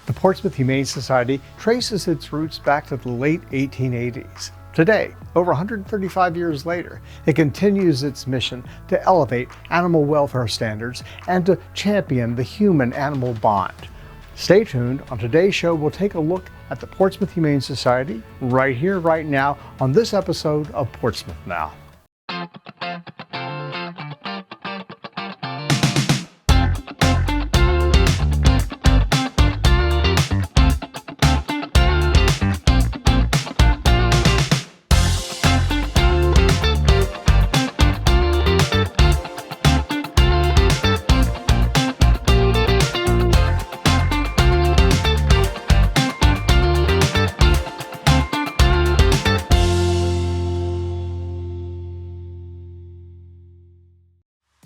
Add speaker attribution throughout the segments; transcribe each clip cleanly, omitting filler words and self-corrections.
Speaker 1: The Portsmouth Humane Society traces its roots back to the late 1880s. Today, over 135 years later, it continues its mission to elevate animal welfare standards and to champion the human-animal bond. Stay tuned. On today's show, we'll take a look at the Portsmouth Humane Society right here, right now, on this episode of Portsmouth Now.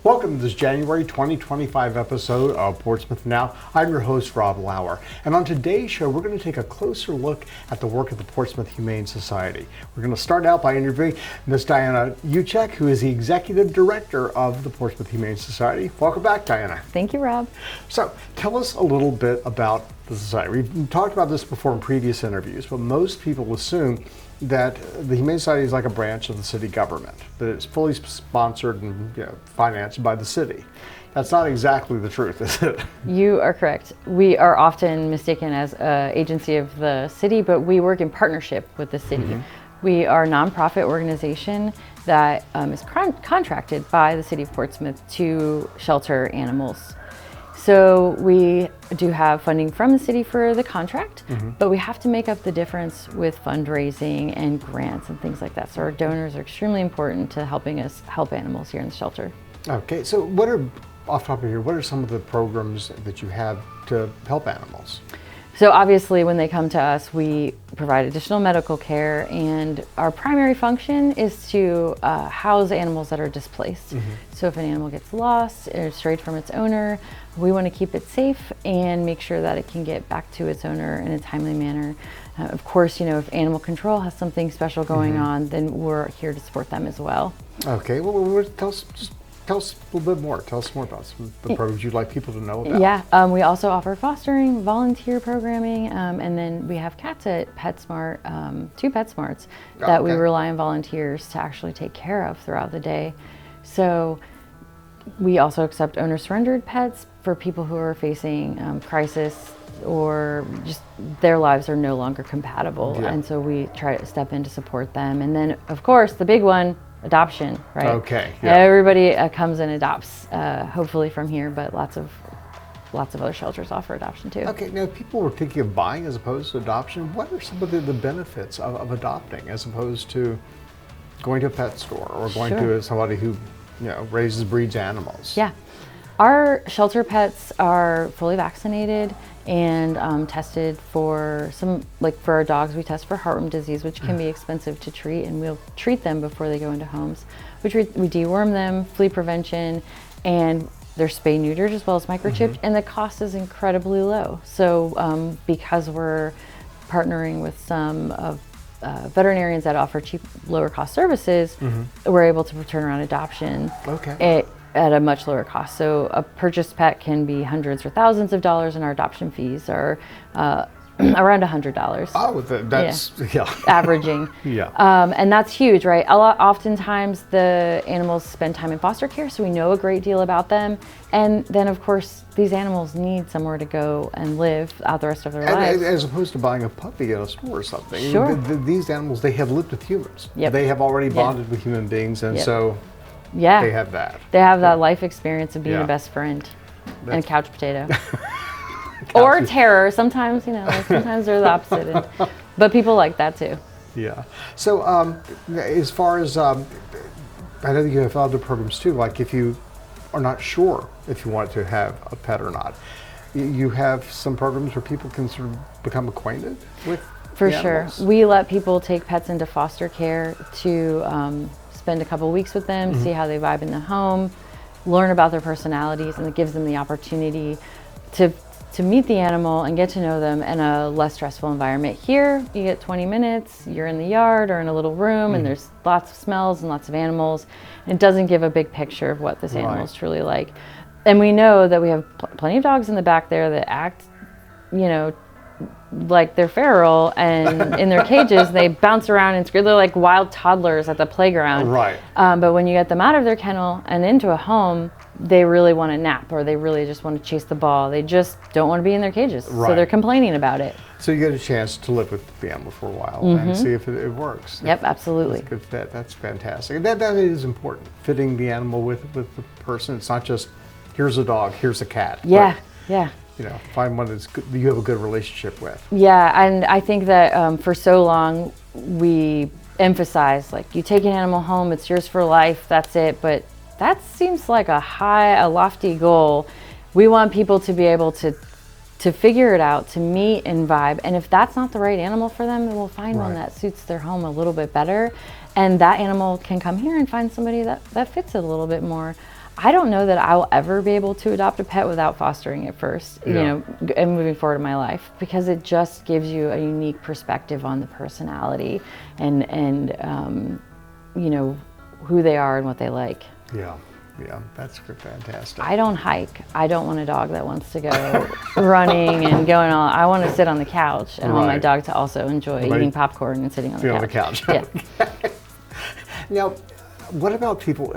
Speaker 1: Welcome to this January 2025 episode of Portsmouth Now. I'm your host, Rob Lauer. And on today's show, we're going to take a closer look at the work of the Portsmouth Humane Society. We're going to start out by interviewing Ms. Diana Uchek, who is the Executive Director of the Portsmouth Humane Society. Welcome back, Diana.
Speaker 2: Thank you, Rob.
Speaker 1: So tell us a little bit about the Society. We've talked about this before in previous interviews, but most people assume that the Humane Society is like a branch of the city government, that it's fully sponsored and financed by the city. That's not exactly the truth, is it?
Speaker 2: You are correct. We are often mistaken as an agency of the city, but we work in partnership with the city. Mm-hmm. We are a nonprofit organization that is contracted by the city of Portsmouth to shelter animals. So we do have funding from the city for the contract, but we have to make up the difference with fundraising and grants and things like that. So our donors are extremely important to helping us help animals here in the shelter.
Speaker 1: Okay, so off the top of here, what are some of the programs that you have to help animals?
Speaker 2: So obviously when they come to us, we provide additional medical care, and our primary function is to house animals that are displaced. So if an animal gets lost or strayed from its owner, we want to keep it safe and make sure that it can get back to its owner in a timely manner. Of course, if animal control has something special going on, then we're here to support them as well.
Speaker 1: Okay, well, tell us a little bit more. Tell us more about some of the programs you'd like people to know about.
Speaker 2: Yeah, we also offer fostering, volunteer programming, and then we have cats at PetSmart, 2 PetSmarts that we rely on volunteers to actually take care of throughout the day. So we also accept owner-surrendered pets for people who are facing crisis or just their lives are no longer compatible. And so we try to step in to support them. And then, of course, the big one, adoption, right?
Speaker 1: Okay.
Speaker 2: Yeah. Everybody comes and adopts, hopefully from here, but lots of other shelters offer adoption too.
Speaker 1: Okay, now if people were thinking of buying as opposed to adoption, what are some of the benefits of adopting as opposed to going to a pet store or going to somebody who breeds animals?
Speaker 2: Yeah. Our shelter pets are fully vaccinated and tested for for our dogs, we test for heartworm disease, which can be expensive to treat, and we'll treat them before they go into homes. We deworm them, flea prevention, and they're spay-neutered as well as microchipped, and the cost is incredibly low. So because we're partnering with some of veterinarians that offer cheap, lower cost services, we're able to turn around adoption at a much lower cost. So a purchased pet can be hundreds or thousands of dollars, and our adoption fees are around $100.
Speaker 1: Oh, that's
Speaker 2: averaging. And that's huge, right? Oftentimes the animals spend time in foster care, so we know a great deal about them. And then, of course, these animals need somewhere to go and live out the rest of their lives.
Speaker 1: As opposed to buying a puppy at a store or something.
Speaker 2: Sure.
Speaker 1: These animals, they have lived with humans. They have already bonded with human beings, and so they have that.
Speaker 2: They have that life experience of being a best friend and a couch potato. Or terror. Sometimes, sometimes they're the opposite. But people like that too.
Speaker 1: Yeah. So as far as, I know that you have other programs too, like if you are not sure if you want to have a pet or not, you have some programs where people can sort of become acquainted with
Speaker 2: For sure. We let people take pets into foster care to spend a couple weeks with them, see how they vibe in the home, learn about their personalities, and it gives them the opportunity to meet the animal and get to know them in a less stressful environment. Here, you get 20 minutes, you're in the yard or in a little room, and there's lots of smells and lots of animals. And it doesn't give a big picture of what this animal is truly like. And we know that we have plenty of dogs in the back there that act, like they're feral and in their cages, they bounce around and scream. They're like wild toddlers at the playground.
Speaker 1: Right.
Speaker 2: But when you get them out of their kennel and into a home, they really want to nap, or they really just want to chase the ball. They just don't want to be in their cages.
Speaker 1: Right.
Speaker 2: So they're complaining about it.
Speaker 1: So you get a chance to live with the animal for a while and see if it works.
Speaker 2: Yep, absolutely.
Speaker 1: That's a good fit. That's fantastic. That is important. Fitting the animal with the person. It's not just here's a dog, here's a cat.
Speaker 2: Yeah,
Speaker 1: but,
Speaker 2: yeah.
Speaker 1: you know, find one that's good, you have a good relationship with.
Speaker 2: Yeah, and I think that for so long we emphasize, like, you take an animal home, it's yours for life, that's it. But that seems like a lofty goal. We want people to be able to figure it out, to meet and vibe. And if that's not the right animal for them, then we'll find one that suits their home a little bit better. And that animal can come here and find somebody that fits it a little bit more. I don't know that I will ever be able to adopt a pet without fostering it first, you know, and moving forward in my life, because it just gives you a unique perspective on the personality and you know, who they are and what they like.
Speaker 1: Yeah, that's fantastic.
Speaker 2: I don't hike. I don't want a dog that wants to go running and going all. I want to sit on the couch, and I want my dog to also enjoy eating popcorn and sitting on the couch.
Speaker 1: Yeah. Now, what about people?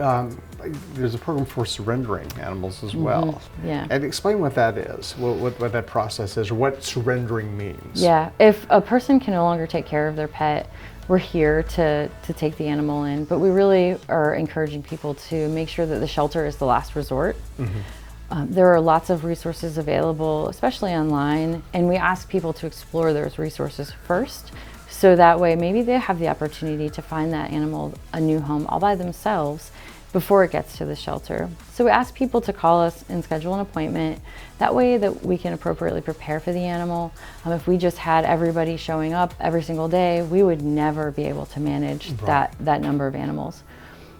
Speaker 1: There's a program for surrendering animals as well.
Speaker 2: Yeah.
Speaker 1: And explain what that is, what that process is, or what surrendering means.
Speaker 2: Yeah. If a person can no longer take care of their pet, we're here to take the animal in, but we really are encouraging people to make sure that the shelter is the last resort. There are lots of resources available, especially online, and we ask people to explore those resources first, so that way maybe they have the opportunity to find that animal a new home all by themselves before it gets to the shelter. So we ask people to call us and schedule an appointment. That way that we can appropriately prepare for the animal. If we just had everybody showing up every single day, we would never be able to manage that number of animals.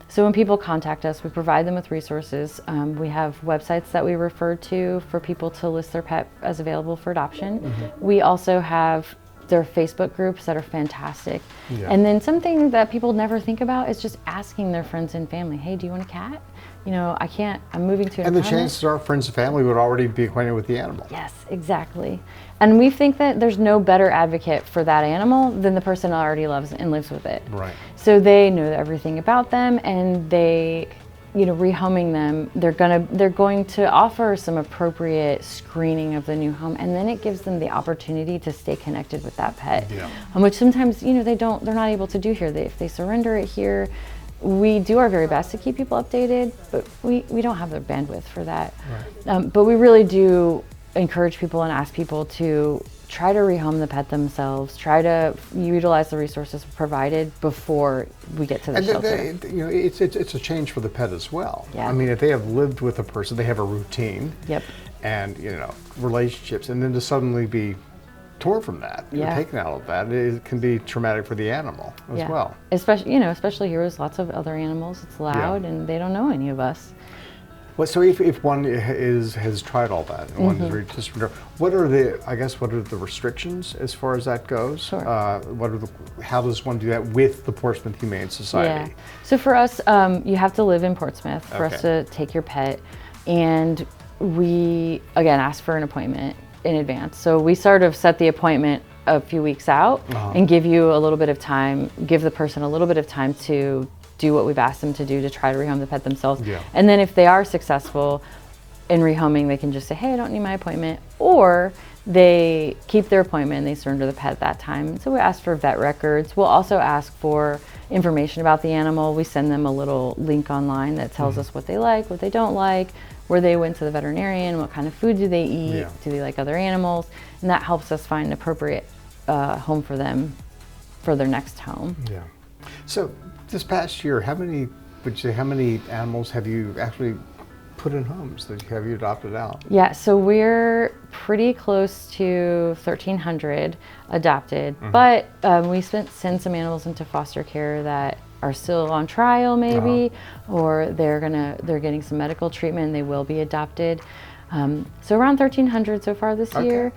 Speaker 2: So when people contact us, we provide them with resources. We have websites that we refer to for people to list their pet as available for adoption. We also have their Facebook groups that are fantastic. And then something that people never think about is just asking their friends and family, hey, do you want a cat? You know, I'm moving to an
Speaker 1: And the
Speaker 2: apartment.
Speaker 1: chances are friends and family would already be acquainted with the animal.
Speaker 2: Yes, exactly. And we think that there's no better advocate for that animal than the person that already loves and lives with it.
Speaker 1: Right.
Speaker 2: So they know everything about them, and they, you know, rehoming them, they're going to offer some appropriate screening of the new home, and then it gives them the opportunity to stay connected with that pet, which sometimes, you know, they're not able to do here. If they surrender it here, we do our very best to keep people updated, but we don't have the bandwidth for that. But we really do encourage people and ask people to try to rehome the pet themselves, try to utilize the resources provided before we get to the shelter.
Speaker 1: You know, it's a change for the pet as well.
Speaker 2: Yeah.
Speaker 1: I mean, if they have lived with a person, they have a routine. And, you know, relationships, and then to suddenly be torn from that, taken out of that, it can be traumatic for the animal as well.
Speaker 2: Especially here with lots of other animals. It's loud, and they don't know any of us.
Speaker 1: Well, so if one has tried all that and one is ready to surrender, what are the restrictions as far as that goes?
Speaker 2: Sure.
Speaker 1: How does one do that with the Portsmouth Humane Society?
Speaker 2: Yeah. So for us, you have to live in Portsmouth for us to take your pet, and we again ask for an appointment in advance. So we sort of set the appointment a few weeks out and give you a little bit of time, give the person a little bit of time to do what we've asked them to do to try to rehome the pet themselves. And then if they are successful in rehoming, they can just say, hey, I don't need my appointment, or they keep their appointment and they surrender the pet at that time. So we ask for vet records. We'll also ask for information about the animal. We send them a little link online that tells us what they like, what they don't like, where they went to the veterinarian, what kind of food do they eat, do they like other animals, and that helps us find an appropriate home for them for their next home.
Speaker 1: So this past year, how many animals have you actually put in homes that have you adopted out?
Speaker 2: Yeah, so we're pretty close to 1,300 adopted, but we send some animals into foster care that are still on trial maybe, or they're getting some medical treatment and they will be adopted. So around 1,300 so far this year.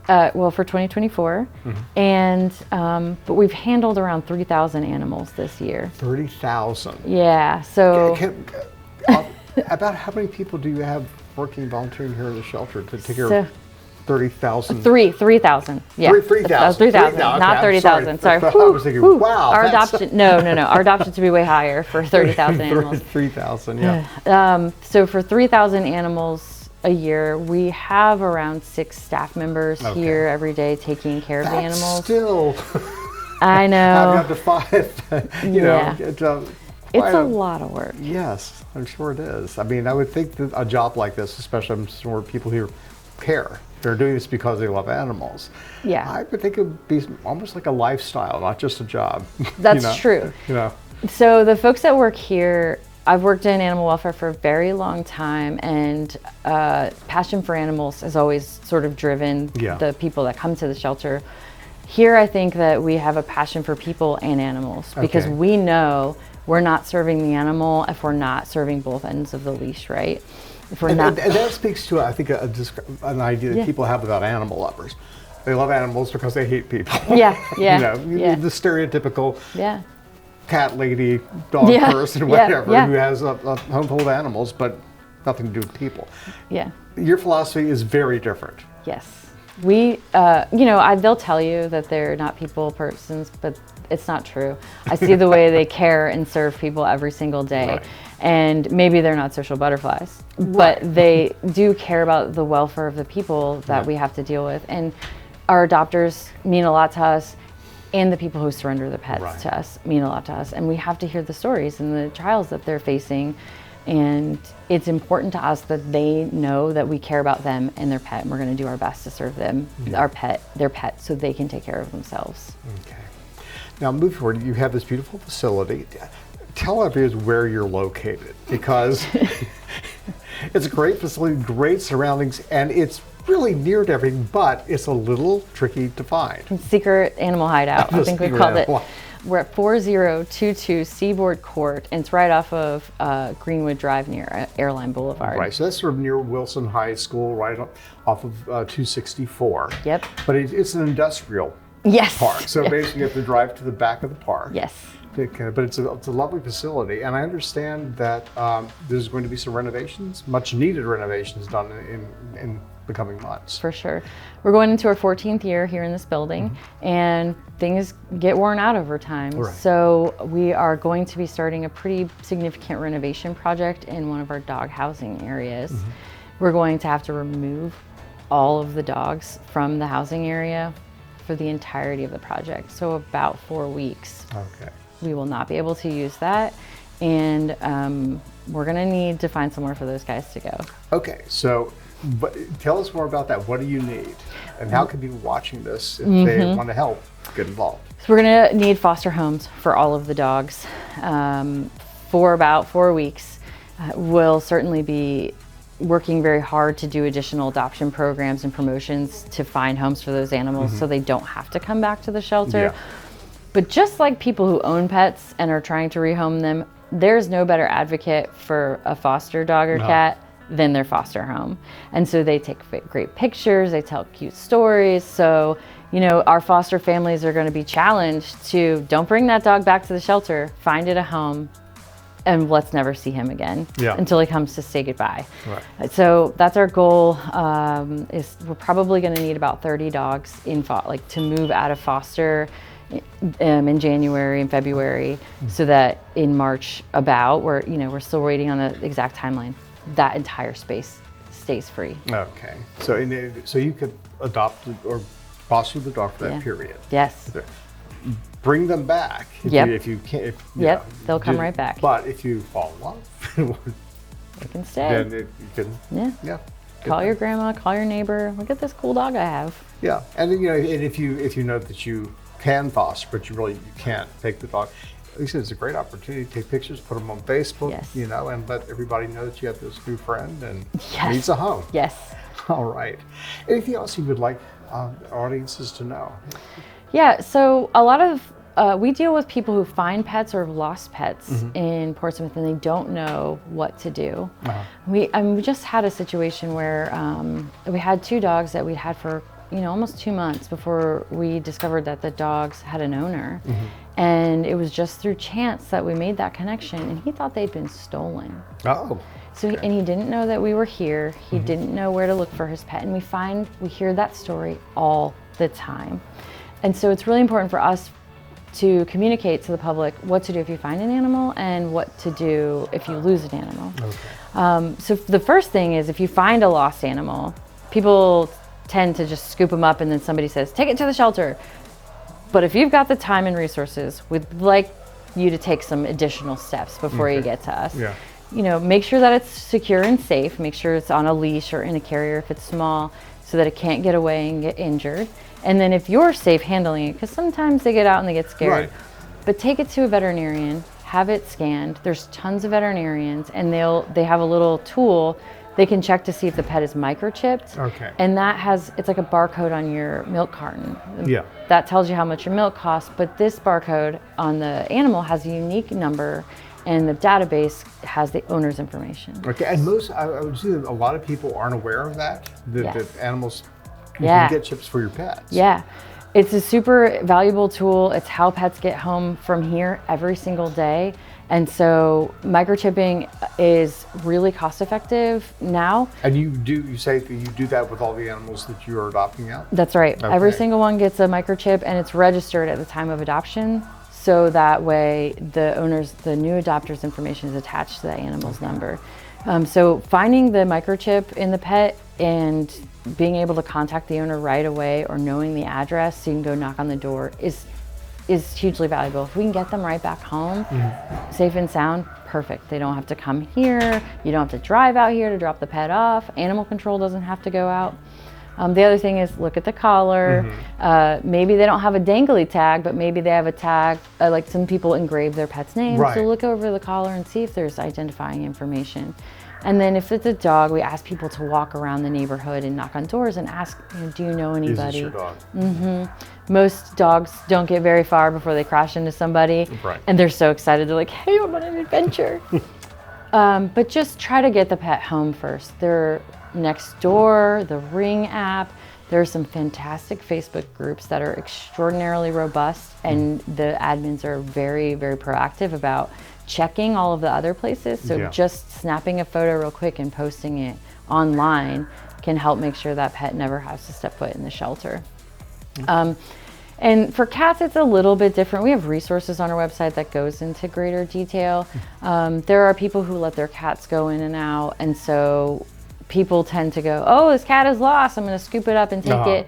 Speaker 2: Wow. For 2024, and but we've handled around 3,000 animals this year.
Speaker 1: 30,000.
Speaker 2: Yeah. So.
Speaker 1: About how many people do you have working volunteering here at the shelter to take care of? 30,000.
Speaker 2: 3,000. Yeah.
Speaker 1: 3,000.
Speaker 2: 3,000, not 30,000. Sorry.
Speaker 1: I was thinking, wow.
Speaker 2: Our adoption, no. Our adoption should be way higher for 30,000 animals.
Speaker 1: 3,000, yeah.
Speaker 2: So for 3,000 animals a year, we have around 6 staff members here every day taking care of the animals.
Speaker 1: Still.
Speaker 2: I know.
Speaker 1: I've got to 5.
Speaker 2: It's a lot of work.
Speaker 1: Yes, I'm sure it is. I mean, I would think that a job like this, especially I'm sure people who care, they're doing this because they love animals.
Speaker 2: Yeah.
Speaker 1: I would think it would be almost like a lifestyle, not just a job.
Speaker 2: That's true. So the folks that work here, I've worked in animal welfare for a very long time, and passion for animals has always sort of driven the people that come to the shelter. Here, I think that we have a passion for people and animals because we know we're not serving the animal if we're not serving both ends of the leash, right? If we're not,
Speaker 1: and that speaks to, I think, an idea that people have about animal lovers. They love animals because they hate people. The stereotypical cat lady, dog person, whatever, who has a home full of animals, but nothing to do with people.
Speaker 2: Yeah.
Speaker 1: Your philosophy is very different.
Speaker 2: Yes. We, they'll tell you that they're not people persons, but it's not true. I see the way they care and serve people every single day.
Speaker 1: Right.
Speaker 2: And maybe they're not social butterflies, but they do care about the welfare of the people that we have to deal with. And our adopters mean a lot to us, and the people who surrender the pets to us mean a lot to us. And we have to hear the stories and the trials that they're facing. And it's important to us that they know that we care about them and their pet, and we're going to do our best to serve them, their pet, so they can take care of themselves.
Speaker 1: Okay. Now, moving forward, you have this beautiful facility. Tell our viewers where you're located, because it's a great facility, great surroundings, and it's really near to everything, but it's a little tricky to find.
Speaker 2: Secret animal hideout, I think we called it. We're at 4022 Seaboard Court, and it's right off of Greenwood Drive near Airline Boulevard.
Speaker 1: Right, so that's sort of near Wilson High School, right off of 264.
Speaker 2: Yep.
Speaker 1: But it's an industrial park, so basically you have to drive to the back of the park.
Speaker 2: Yes.
Speaker 1: But it's a lovely facility, and I understand that there's going to be some renovations, much needed renovations done in the coming months.
Speaker 2: For sure. We're going into our 14th year here in this building, and things get worn out over time.
Speaker 1: Right.
Speaker 2: So we are going to be starting a pretty significant renovation project in one of our dog housing areas. We're going to have to remove all of the dogs from the housing area for the entirety of the project. So about 4 weeks.
Speaker 1: Okay.
Speaker 2: We will not be able to use that, and we're going to need to find somewhere for those guys to go.
Speaker 1: Okay, so but tell us more about that. What do you need, and how can people watching this, if they want to help, get involved?
Speaker 2: So we're going to need foster homes for all of the dogs for about 4 weeks. We'll certainly be working very hard to do additional adoption programs and promotions to find homes for those animals so they don't have to come back to the shelter. But just like people who own pets and are trying to rehome them, there's no better advocate for a foster dog or cat than their foster home. And so they take great pictures, they tell cute stories. So, our foster families are going to be challenged to don't bring that dog back to the shelter, find it a home, and let's never see him again until he comes to say goodbye. Right. So that's our goal. Is we're probably going to need about 30 dogs to move out of foster in January and February, so that in March we're still waiting on the exact timeline. That entire space stays free.
Speaker 1: Okay, so you could adopt or foster the dog for that period.
Speaker 2: Yes.
Speaker 1: Bring them back if you can't.
Speaker 2: They'll come right back.
Speaker 1: But if you fall in love,
Speaker 2: they can stay.
Speaker 1: Then you can.
Speaker 2: Call your grandma, call your neighbor. Look at this cool dog I have.
Speaker 1: Yeah, and then, and if you know that you can foster, but you can't take the dog, at least it's a great opportunity to take pictures, put them on Facebook, and let everybody know that you have this new friend and needs a home.
Speaker 2: Yes.
Speaker 1: All right. Anything else you would like audiences to know? Yeah,
Speaker 2: so a lot of we deal with people who find pets or have lost pets in Portsmouth, and they don't know what to do. We just had a situation where we had 2 dogs that we'd had for almost 2 months before we discovered that the dogs had an owner. And it was just through chance that we made that connection, and he thought they'd been stolen.
Speaker 1: Oh.
Speaker 2: So and he didn't know that we were here. He didn't know where to look for his pet. And we hear that story all the time. And so it's really important for us to communicate to the public what to do if you find an animal and what to do if you lose an animal.
Speaker 1: Okay.
Speaker 2: So the first thing is, if you find a lost animal, people tend to just scoop them up and then somebody says, take it to the shelter. But if you've got the time and resources, we'd like you to take some additional steps before you get to us.
Speaker 1: Yeah.
Speaker 2: You know, make sure that it's secure and safe. Make sure it's on a leash or in a carrier if it's small, so that it can't get away and get injured. And then if you're safe handling it, because sometimes they get out and they get scared,
Speaker 1: Right.
Speaker 2: but take it to a veterinarian, have it scanned. There's tons of veterinarians, and they have a little tool. They can check to see if the pet is microchipped.
Speaker 1: Okay.
Speaker 2: And it's like a barcode on your milk carton.
Speaker 1: Yeah.
Speaker 2: That tells you how much your milk costs, but this barcode on the animal has a unique number, and the database has the owner's information.
Speaker 1: Okay, and I would say that a lot of people aren't aware of that, that animals, you
Speaker 2: Yeah.
Speaker 1: can get chips for your pets.
Speaker 2: Yeah, it's a super valuable tool. It's how pets get home from here every single day. And so microchipping is really cost effective now.
Speaker 1: And you say that you do that with all the animals that you are adopting out?
Speaker 2: That's right.
Speaker 1: Okay.
Speaker 2: Every single one gets a microchip, and it's registered at the time of adoption. So that way the new adopter's information is attached to the animal's number. So finding the microchip in the pet and being able to contact the owner right away, or knowing the address so you can go knock on the door, is hugely valuable. If we can get them right back home, safe and sound, perfect. They don't have to come here. You don't have to drive out here to drop the pet off. Animal control doesn't have to go out. The other thing is, look at the collar. Maybe they don't have a dangly tag, but maybe they have a tag, like some people engrave their pet's name.
Speaker 1: Right.
Speaker 2: So look over the collar and see if there's identifying information. And then if it's a dog, we ask people to walk around the neighborhood and knock on doors and ask, do you know anybody?
Speaker 1: Is this your dog?
Speaker 2: Most dogs don't get very far before they crash into somebody.
Speaker 1: Right.
Speaker 2: And they're so excited. They're like, hey, I'm on an adventure. But just try to get the pet home first. They're next door, the Ring app. There are some fantastic Facebook groups that are extraordinarily robust, and the admins are very, very proactive about checking all of the other places. So just snapping a photo real quick and posting it online can help make sure that pet never has to step foot in the shelter. And for cats, it's a little bit different. We have resources on our website that goes into greater detail. There are people who let their cats go in and out, and so people tend to go, oh, this cat is lost, I'm going to scoop it up and take it.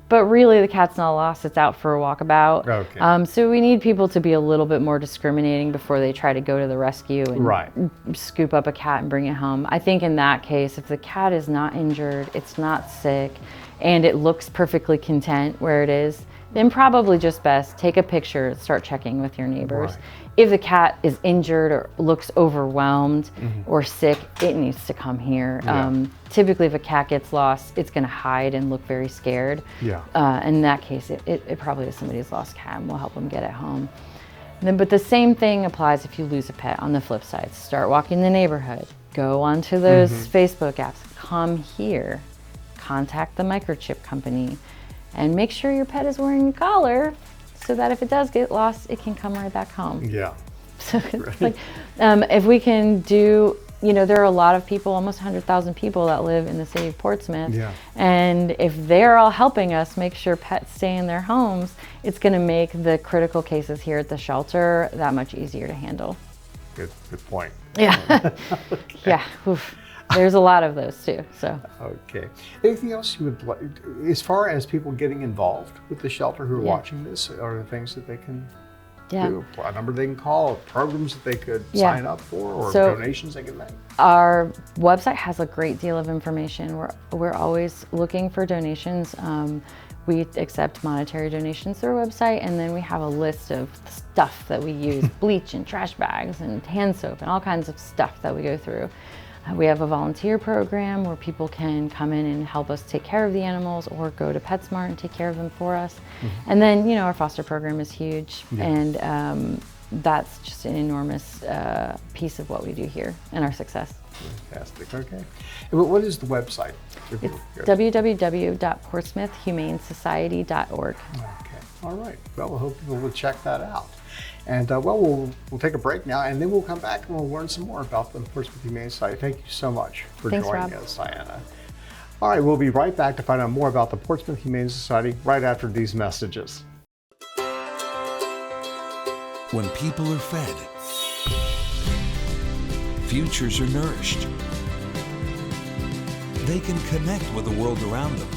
Speaker 2: But really, the cat's not lost, it's out for a walkabout.
Speaker 1: Okay.
Speaker 2: So we need people to be a little bit more discriminating before they try to go to the rescue and scoop up a cat and bring it home. I think in that case, if the cat is not injured, it's not sick, and it looks perfectly content where it is, then probably just best take a picture, start checking with your neighbors.
Speaker 1: Right.
Speaker 2: If the cat is injured or looks overwhelmed or sick, it needs to come here. Typically, if a cat gets lost, it's going to hide and look very scared. In that case, it probably is somebody's lost cat, and we'll help them get it home. But the same thing applies if you lose a pet on the flip side. Start walking the neighborhood. Go onto those Facebook apps. Come here. Contact the microchip company. And make sure your pet is wearing a collar, so that if it does get lost, it can come right back home.
Speaker 1: Yeah.
Speaker 2: So it's like, if we can do, there are a lot of people, almost 100,000 people that live in the city of Portsmouth. And if they're all helping us make sure pets stay in their homes, it's going to make the critical cases here at the shelter that much easier to handle.
Speaker 1: Good point.
Speaker 2: Yeah. Yeah. Oof. There's a lot of those too. So.
Speaker 1: Okay. Anything else you would like, as far as people getting involved with the shelter who are watching this, are there things that they can do? A number they can call, programs that they could sign up for, or donations they can make?
Speaker 2: Our website has a great deal of information. We're always looking for donations. We accept monetary donations through our website, and then we have a list of stuff that we use, bleach and trash bags and hand soap and all kinds of stuff that we go through. We have a volunteer program where people can come in and help us take care of the animals, or go to PetSmart and take care of them for us. And then, our foster program is huge, and that's just an enormous piece of what we do here and our success.
Speaker 1: Fantastic. Okay. What is the website?
Speaker 2: It's www.portsmouthhumanesociety.org.
Speaker 1: Okay. All right. Well, I hope people will check that out. And we'll take a break now, and then we'll come back and we'll learn some more about the Portsmouth Humane Society. Thank you so much for
Speaker 2: Thanks,
Speaker 1: joining
Speaker 2: Rob.
Speaker 1: us, Diana. All right, we'll be right back to find out more about the Portsmouth Humane Society right after these messages.
Speaker 3: When people are fed, futures are nourished. They can connect with the world around them,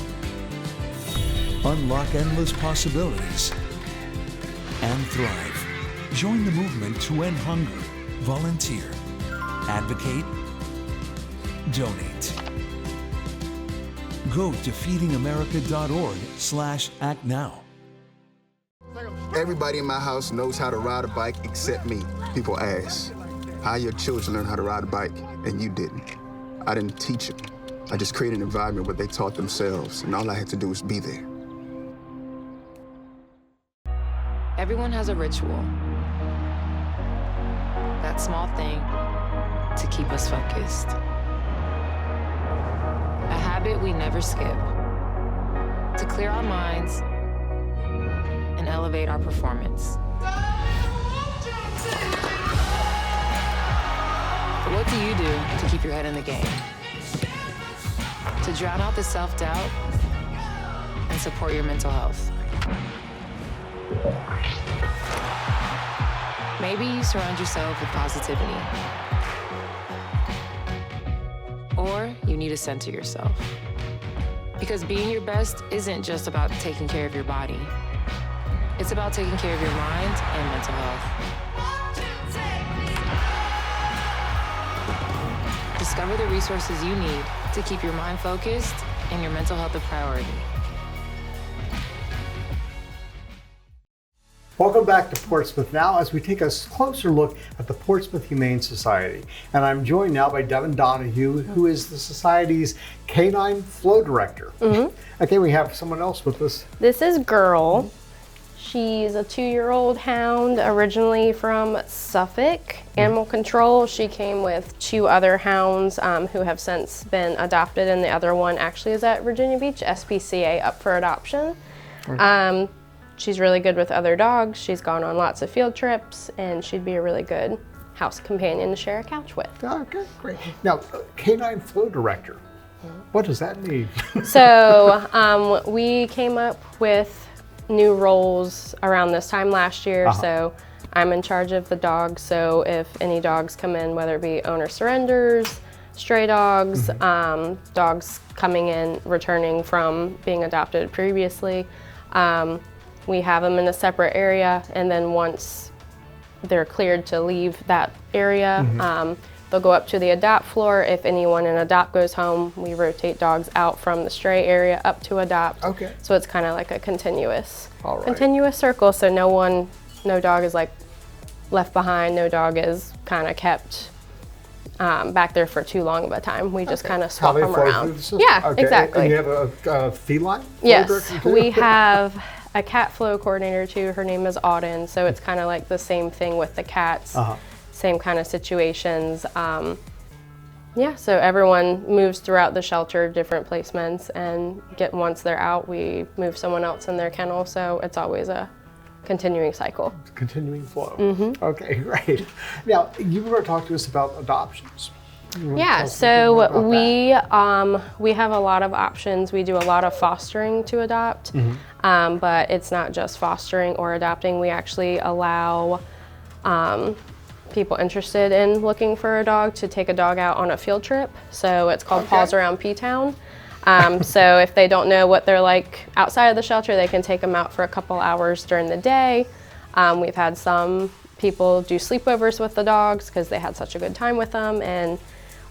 Speaker 3: unlock endless possibilities, and thrive. Join the movement to end hunger. Volunteer. Advocate. Donate. Go to feedingamerica.org/act now.
Speaker 4: Everybody in my house knows how to ride a bike except me. People ask, how your children learn how to ride a bike and you didn't? I didn't teach them. I just created an environment where they taught themselves, and all I had to do was be there.
Speaker 5: Everyone has a ritual. That small thing to keep us focused. A habit we never skip. To clear our minds and elevate our performance. But what do you do to keep your head in the game? To drown out the self-doubt and support your mental health. Maybe you surround yourself with positivity. Or you need to center yourself. Because being your best isn't just about taking care of your body. It's about taking care of your mind and mental health. Discover the resources you need to keep your mind focused and your mental health a priority.
Speaker 1: Welcome back to Portsmouth Now as we take a closer look at the Portsmouth Humane Society. And I'm joined now by Devin Donahue, who is the Society's Canine Flow Director. Okay, we have someone else with us.
Speaker 6: This is Girl. She's a 2-year-old hound, originally from Suffolk Animal Control. She came with 2 other hounds who have since been adopted, and the other one actually is at Virginia Beach, SPCA, up for adoption. She's really good with other dogs. She's gone on lots of field trips, and she'd be a really good house companion to share a couch with.
Speaker 1: Okay, great. Now, Canine Flow Director, what does that mean?
Speaker 6: So we came up with new roles around this time last year. So I'm in charge of the dogs. So if any dogs come in, whether it be owner surrenders, stray dogs, dogs coming in, returning from being adopted previously, we have them in a separate area, and then once they're cleared to leave that area, they'll go up to the adopt floor. If anyone in adopt goes home, we rotate dogs out from the stray area up to adopt.
Speaker 1: Okay.
Speaker 6: So it's kind of like a continuous circle. So no dog is like left behind. No dog is kind of kept back there for too long of a time. We just kind of swap them around. Yeah, exactly.
Speaker 1: And you have a feline?
Speaker 6: Yes, we have a cat flow coordinator too. Her name is Auden. So it's kind of like the same thing with the cats. Same kind of situations. Yeah, so everyone moves throughout the shelter, different placements, and once they're out, we move someone else in their kennel. So it's always a continuing cycle.
Speaker 1: Continuing flow. Okay, great. Now, you were talking to us about adoptions.
Speaker 6: Yeah, so we have a lot of options. We do a lot of fostering to adopt, but it's not just fostering or adopting. We actually allow people interested in looking for a dog to take a dog out on a field trip. So it's called Paws Around P-Town. So if they don't know what they're like outside of the shelter, they can take them out for a couple hours during the day. We've had some people do sleepovers with the dogs because they had such a good time with them, and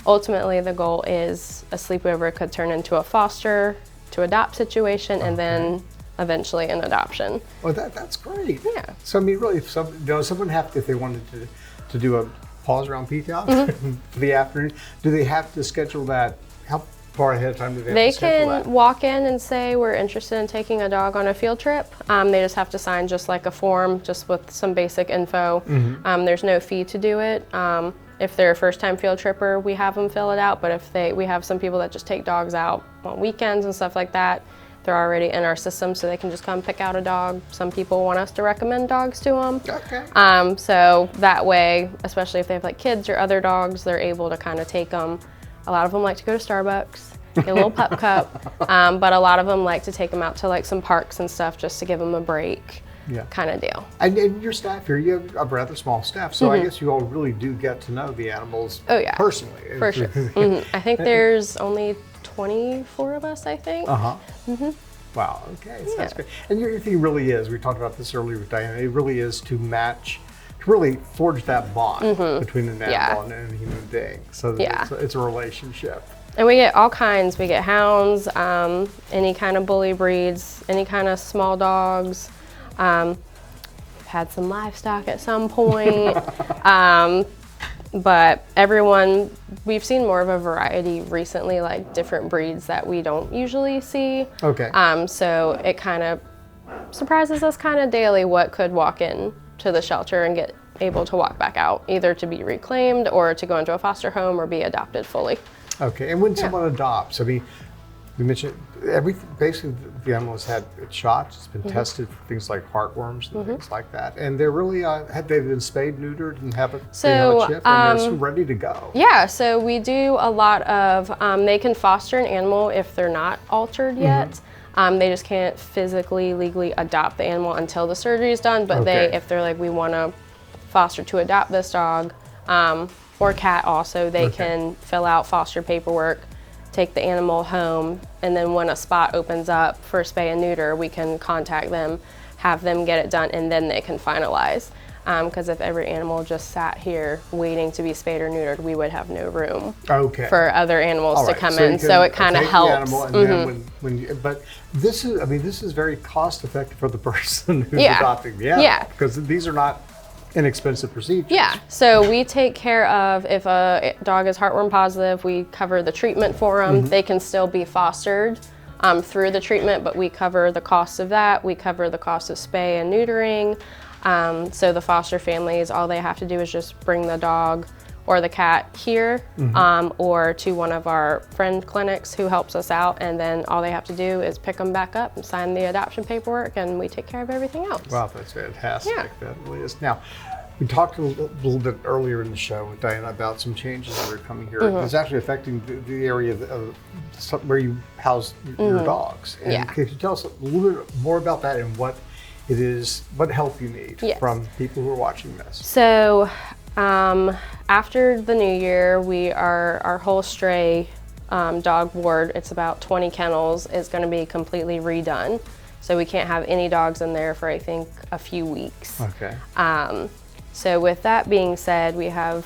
Speaker 6: ultimately the goal is a sleepover could turn into a foster to adopt situation, and then eventually an adoption.
Speaker 1: Well, that's great.
Speaker 6: Yeah.
Speaker 1: So I mean, really, if someone have to, if they wanted to do a Paws Around P-Town for the afternoon, do they have to schedule that? How far ahead of time do they have to schedule that?
Speaker 6: They can walk in and say we're interested in taking a dog on a field trip. They just have to sign just like a form, just with some basic info. There's no fee to do it. If they're a first-time field tripper, we have them fill it out. But if we have some people that just take dogs out on weekends and stuff like that, They're already in our system, so they can just come pick out a dog. Some people want us to recommend dogs to them.
Speaker 1: Okay.
Speaker 6: So that way, especially if they have like kids or other dogs, they're able to kind of take them. A lot of them like to go to Starbucks, get a little pup cup, but a lot of them like to take them out to like some parks and stuff just to give them a break, kind of deal.
Speaker 1: And your staff here, you have a rather small staff, so I guess you all really do get to know the animals personally.
Speaker 6: For sure. I think there's only 24 of us, I think.
Speaker 1: Wow, okay, so that's great. And your thing really is, we talked about this earlier with Diana, it really is to match, to really forge that bond between an animal and a human being. So it's a relationship.
Speaker 6: And we get all kinds. We get hounds, any kind of bully breeds, any kind of small dogs. Had some livestock at some point. But everyone, we've seen more of a variety recently, like different breeds that we don't usually see.
Speaker 1: Okay.
Speaker 6: So it kind of surprises us kind of daily what could walk in to the shelter and get able to walk back out, either to be reclaimed or to go into a foster home or be adopted fully.
Speaker 1: Okay, and when someone adopts, I mean, you mentioned basically the animal has had its shots, it's been tested for things like heartworms and things like that. And they're really, have they been spayed, neutered, and have a chip, and they're ready to go?
Speaker 6: Yeah, so we do a lot of, they can foster an animal if they're not altered yet. They just can't physically, legally adopt the animal until the surgery is done, but if they're like, we want to foster to adopt this dog, or cat also, they can fill out foster paperwork, take the animal home, and then when a spot opens up for spay and neuter, we can contact them, have them get it done, and then they can finalize. Because if every animal just sat here waiting to be spayed or neutered, we would have no room for other animals to come in. So it kind of helps.
Speaker 1: But this is, I mean, this is very cost effective for the person who's adopting the animal, because these are not inexpensive procedures.
Speaker 6: Yeah, so we take care of, if a dog is heartworm positive, we cover the treatment for them. They can still be fostered through the treatment, but we cover the cost of that. We cover the cost of spay and neutering. So the foster families, all they have to do is just bring the dog or the cat here, or to one of our friend clinics who helps us out, and then all they have to do is pick them back up and sign the adoption paperwork, and we take care of everything else.
Speaker 1: Wow, that's fantastic. That really is. Now, we talked a little bit earlier in the show with Diana about some changes that are coming here. It's actually affecting the area of where you house your dogs. And could you tell us a little bit more about that and what it is, what help you need from people who are watching this?
Speaker 6: So, after the new year, our whole stray dog ward, it's about 20 kennels, is going to be completely redone. So we can't have any dogs in there for, I think, a few weeks.
Speaker 1: Okay.
Speaker 6: So with that being said, we have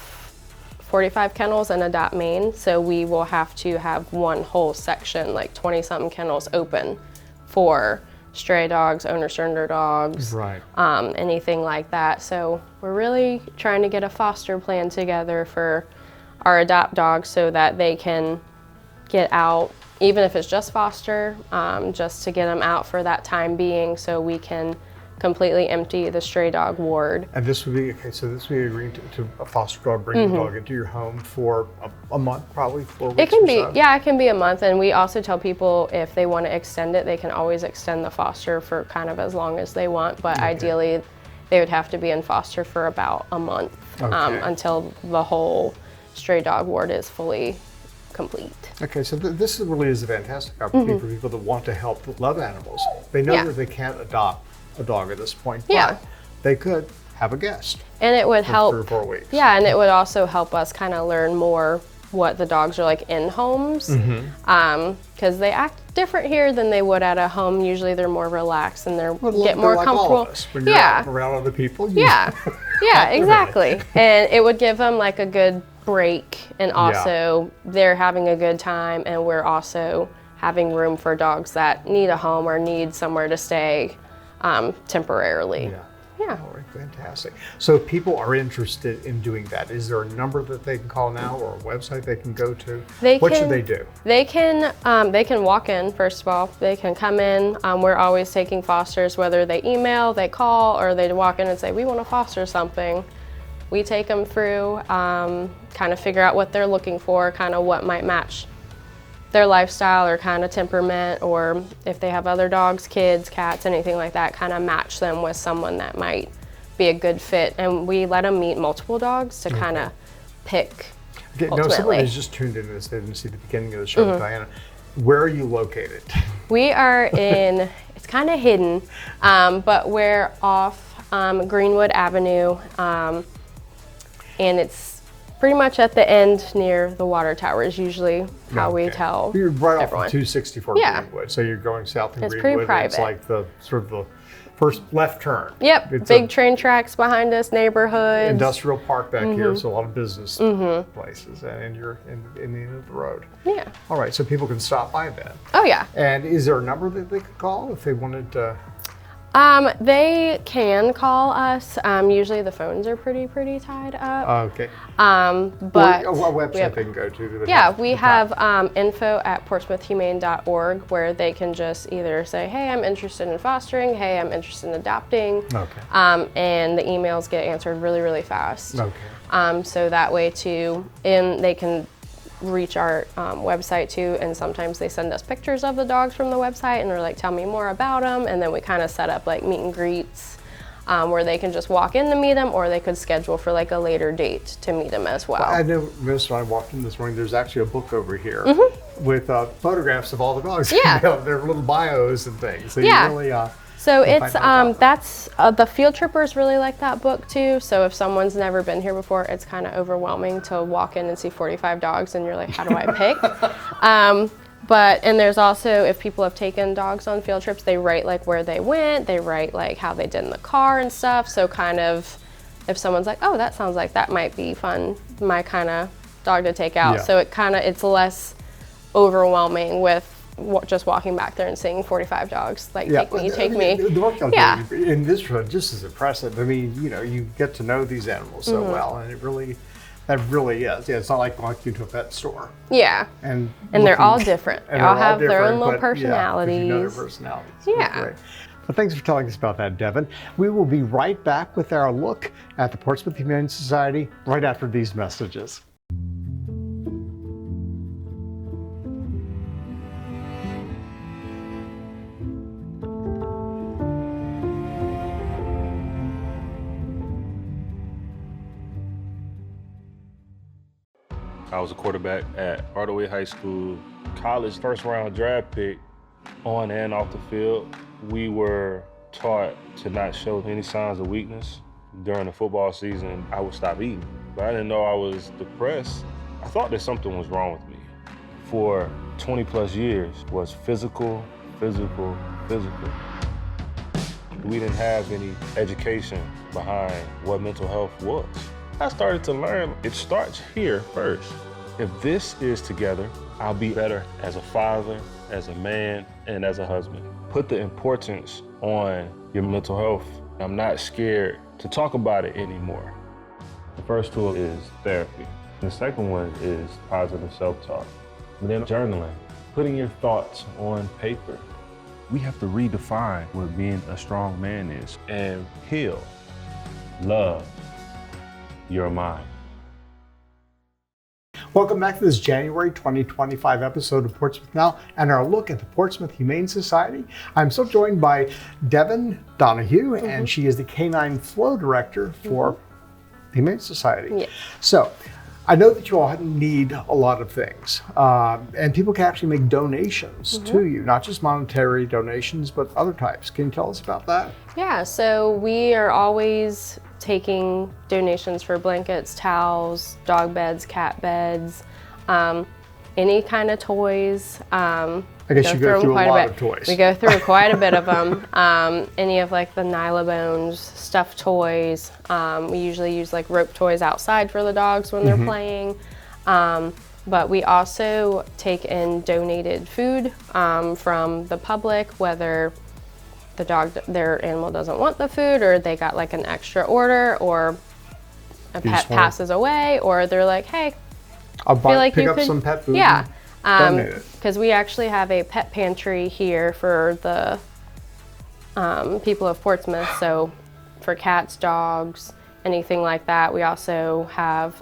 Speaker 6: 45 kennels in Adopt Maine, so we will have to have one whole section, like 20-something kennels open for stray dogs, owner surrender dogs, anything like that. So we're really trying to get a foster plan together for our adopt dogs so that they can get out, even if it's just foster, just to get them out for that time being so we can completely empty the stray dog ward.
Speaker 1: And this would be, okay, so this would be agreeing to a foster dog, bring the dog into your home for a month, probably 4 weeks.
Speaker 6: It can
Speaker 1: or
Speaker 6: be,
Speaker 1: so.
Speaker 6: yeah, it can be a month. And we also tell people if they want to extend it, they can always extend the foster for kind of as long as they want. But ideally, they would have to be in foster for about a month until the whole stray dog ward is fully complete.
Speaker 1: Okay, so this really is a fantastic opportunity for people that want to help, that love animals. They know that they can't adopt a dog at this point, but they could have a guest.
Speaker 6: And it would help
Speaker 1: 3 or 4 weeks.
Speaker 6: Yeah, and it would also help us kind of learn more what the dogs are like in homes, because they act different here than they would at a home. Usually they're more relaxed and get more
Speaker 1: like
Speaker 6: comfortable.
Speaker 1: All of us. When you're out around other people.
Speaker 6: Yeah, exactly. And it would give them like a good break, and also they're having a good time, and we're also having room for dogs that need a home or need somewhere to stay temporarily. Yeah.
Speaker 1: All right, fantastic. So if people are interested in doing that, is there a number that they can call now or a website they can go to? What should they do?
Speaker 6: They can walk in, first of all. They can come in. We're always taking fosters, whether they email, they call, or they walk in and say, we want to foster something. We take them through, kind of figure out what they're looking for, kind of what might match their lifestyle or kind of temperament, or if they have other dogs, kids, cats, anything like that, kind of match them with someone that might be a good fit. And we let them meet multiple dogs to kind of pick.
Speaker 1: Okay, now someone who's just tuned into this, they didn't see the beginning of the show, Diana. Where are you located?
Speaker 6: We are in, it's kind of hidden, but we're off Greenwood Avenue, and it's pretty much at the end near the water tower is usually how we tell
Speaker 1: You're right
Speaker 6: everyone.
Speaker 1: off of 264 Greenwood, so you're going south in
Speaker 6: It's
Speaker 1: Greenwood.
Speaker 6: pretty private.
Speaker 1: It's like the sort of the first left turn.
Speaker 6: Yep,
Speaker 1: It's
Speaker 6: big train tracks behind us, neighborhood.
Speaker 1: Industrial park back here, so a lot of business places, and you're in the end of the road.
Speaker 6: Yeah.
Speaker 1: All right, so people can stop by then.
Speaker 6: Oh yeah.
Speaker 1: And is there a number that they could call if they wanted to?
Speaker 6: They can call us. Usually the phones are pretty tied up.
Speaker 1: Okay.
Speaker 6: But
Speaker 1: or what website they can go to?
Speaker 6: Yeah, we have info@portsmouthhumane.org where they can just either say, hey, I'm interested in fostering, hey, I'm interested in adopting.
Speaker 1: Okay.
Speaker 6: And the emails get answered really fast.
Speaker 1: Okay.
Speaker 6: So that way too, and they can reach our website too, and sometimes they send us pictures of the dogs from the website and they're like, tell me more about them, and then we kind of set up like meet and greets where they can just walk in to meet them, or they could schedule for like a later date to meet them as well.
Speaker 1: I know, Miss, when I walked in this morning, there's actually a book over here with photographs of all the dogs.
Speaker 6: Yeah.
Speaker 1: Their little bios and things. So
Speaker 6: Yeah.
Speaker 1: you really,
Speaker 6: So it's that's the field trippers really like that book too. So if someone's never been here before, it's kind of overwhelming to walk in and see 45 dogs and you're like, how do I pick? And there's also, if people have taken dogs on field trips, they write like where they went, they write like how they did in the car and stuff. So kind of if someone's like, oh, that sounds like that might be fun, my kind of dog to take out.
Speaker 1: Yeah.
Speaker 6: So it's less overwhelming with just walking back there and seeing 45 dogs, like take me.
Speaker 1: The work y'all do in this road just is impressive. I mean, you get to know these animals so well, and that really is. Yeah, it's not like walking into a pet store.
Speaker 6: Yeah. And they're all different. They all have their own little personalities.
Speaker 1: You know their personalities.
Speaker 6: Yeah.
Speaker 1: Great. Well, thanks for telling us about that, Devin. We will be right back with our look at the Portsmouth Humane Society right after these messages.
Speaker 7: I was a quarterback at Hardaway High School, college first round draft pick. On and off the field, we were taught to not show any signs of weakness. During the football season, I would stop eating, but I didn't know I was depressed. I thought that something was wrong with me. For 20 plus years was physical. We didn't have any education behind what mental health was. I started to learn it starts here first. If this is together, I'll be better as a father, as a man, and as a husband. Put the importance on your mental health. I'm not scared to talk about it anymore. The first tool is therapy. The second one is positive self-talk. And then journaling, putting your thoughts on paper. We have to redefine what being a strong man is and heal, love your mind.
Speaker 1: Welcome back to this January 2025 episode of Portsmouth Now and our look at the Portsmouth Humane Society. I'm still joined by Devin Donahue, and she is the Canine Flow Director for the Humane Society.
Speaker 6: Yes.
Speaker 1: So, I know that you all need a lot of things, and people can actually make donations to you, not just monetary donations, but other types. Can you tell us about that?
Speaker 6: Yeah, so we are always taking donations for blankets, towels, dog beds, cat beds, any kind of toys.
Speaker 1: I guess you go through a lot of toys.
Speaker 6: We go through quite a bit of them. Any of like the Nylabones, stuffed toys. We usually use like rope toys outside for the dogs when they're playing. But we also take in donated food from the public, whether the dog, their animal doesn't want the food, or they got like an extra order, or a pet passes away, or they're like, hey,
Speaker 1: I'll
Speaker 6: feel like
Speaker 1: pick
Speaker 6: you
Speaker 1: up
Speaker 6: could,
Speaker 1: some pet food.
Speaker 6: Yeah,
Speaker 1: donate it.
Speaker 6: because we actually have a pet pantry here for the people of Portsmouth. So for cats, dogs, anything like that. We also have,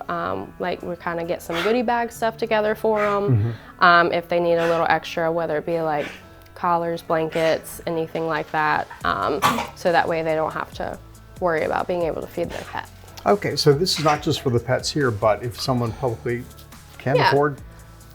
Speaker 6: we kind of get some goodie bag stuff together for them. If they need a little extra, whether it be like collars, blankets, anything like that. So that way they don't have to worry about being able to feed their pet.
Speaker 1: Okay, so this is not just for the pets here, but if someone probably can't afford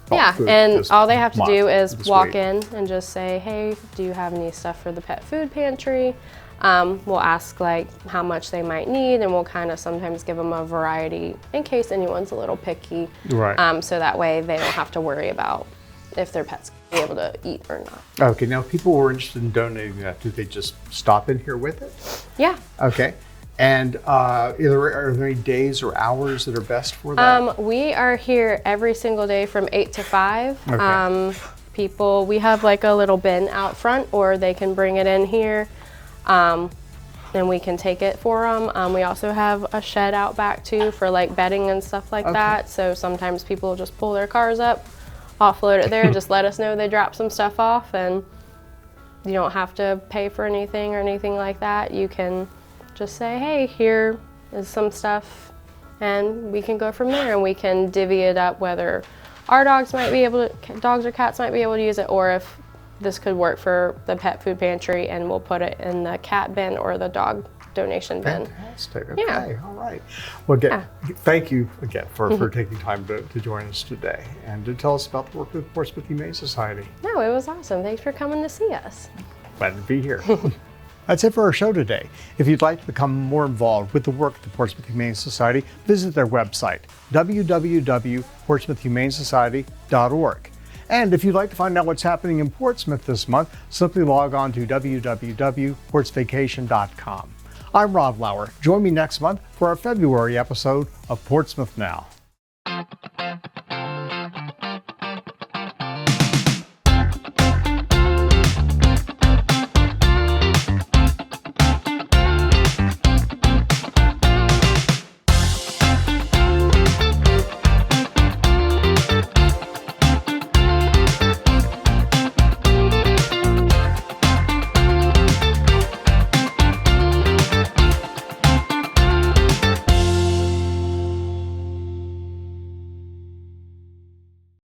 Speaker 1: food
Speaker 6: and
Speaker 1: this
Speaker 6: all they have to
Speaker 1: month,
Speaker 6: do is
Speaker 1: this
Speaker 6: walk
Speaker 1: week.
Speaker 6: in and just say, hey, do you have any stuff for the pet food pantry? We'll ask like how much they might need, and we'll kind of sometimes give them a variety in case anyone's a little picky.
Speaker 1: Right.
Speaker 6: So that way they don't have to worry about if their pet's be able to eat or not.
Speaker 1: Okay, now if people were interested in donating that, do they just stop in here with it?
Speaker 6: Yeah.
Speaker 1: Okay. And are there any days or hours that are best for that?
Speaker 6: We are here every single day from 8 to 5.
Speaker 1: Okay.
Speaker 6: We have like a little bin out front, or they can bring it in here, and we can take it for them. We also have a shed out back too for like bedding and stuff like that. So sometimes people just pull their cars up, offload it there, just let us know they dropped some stuff off, and you don't have to pay for anything or anything like that. You can just say, hey, here is some stuff, and we can go from there, and we can divvy it up whether our dogs or cats might be able to use it, or if this could work for the pet food pantry, and we'll put it in the cat bin or the dog donation bin.
Speaker 1: Fantastic. Okay.
Speaker 6: Yeah.
Speaker 1: All right. Well, again, thank you again for taking time to join us today and to tell us about the work of the Portsmouth Humane Society.
Speaker 6: No, it was awesome. Thanks for coming to see us.
Speaker 1: Glad to be here. That's it for our show today. If you'd like to become more involved with the work of the Portsmouth Humane Society, visit their website, www.portsmouthhumanesociety.org. And if you'd like to find out what's happening in Portsmouth this month, simply log on to www.portsvacation.com. I'm Rob Lauer. Join me next month for our February episode of Portsmouth Now.